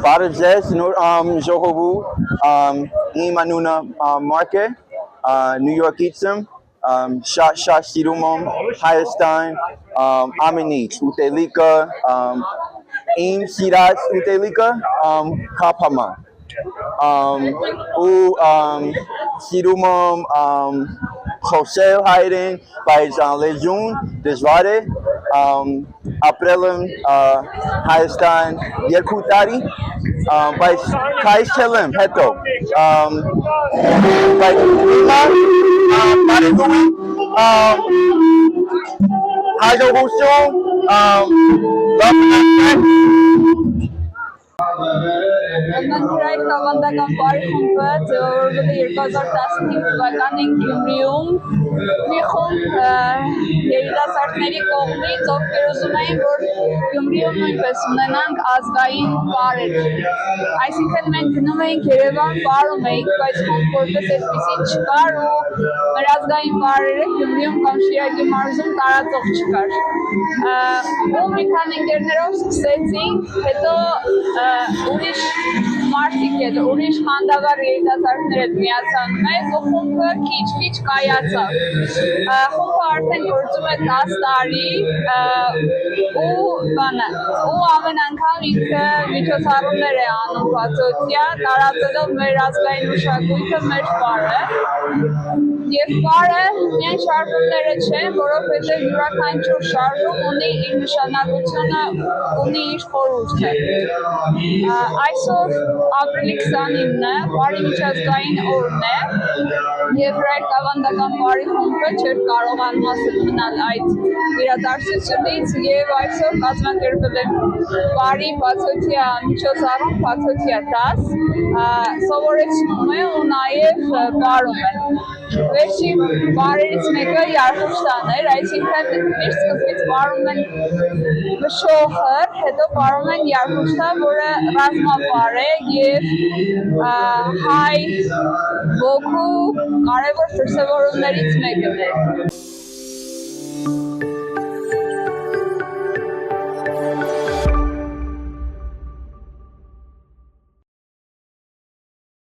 Բարեձեզ ժողովու իմ անունը Մարկ է Նյու Յորքից եմ շատ սիրում եմ Հայաստան ամեն ինչ ուտելիքը իմ սիրած ուտելիքը քափամա ու սիրում եմ խոսել հայերեն բայց լեզուն դժվար է ապրել եմ Հայաստան 2 տարի բայց քայլել եմ հետո բայց հիմա բարեկում հաջողություն Նանքրայք ավանդական բարի խումբը ձևավորվել է 2015 թվականին Գյումրիում մի խումբ երիտասարդների կողմից ովքեր ուզում էին որ Գյումրիում նույնպես ունենանք ազգային պարեր այսինքն մենք գնում էինք Երևան պարում էինք բայց խումբ որպես այդպիսին չկար ու մեր ազգային պարերը Գյումրիում կամ Շիրակի մարզում տարածող չկար ու մի քանի ընկերներով սկսեցինք հետո ուրիշ մարդիկ հետ, ուրիշ խանդավառ երիտասարդներ հետ միացան մեզ ու խումբը քիչ-քիչ կայացավ։ Խումբը արդեն գործում է 10 տարի ու ամեն անգամ ինքը միջոցառումներ է անում բացօթյա, տարածելով մեր ազգային մշակույթը, մեր պարը։ Եվ պարը միայն շարժումները չեն, որովհետև յուրաքանչյուր շարժում ունի իր նշանակությունը, ունի իր խորհուրդը։ Այսօր ապրիլի 29-ն է, պարի միջազգային օրն է, և Եվրայք ավանդական պարի խումբը չէր կարողանում մասը մնալ այդ իրադարձությունից և այսօր կազմակերպել է պարի բացօթյա միջոցառում, բացօթյա դաս, սովորեցնում է ու նաև պարում է։ Վերջին պարերից մեկը Յարխուշտան էր, այսինքն իր սկզբից պարում են մշոխր, հետո պարում են Յարխուշտա, որը ռազմապար է և հայ ոգու կարևոր դրսևորումներից մեկն է։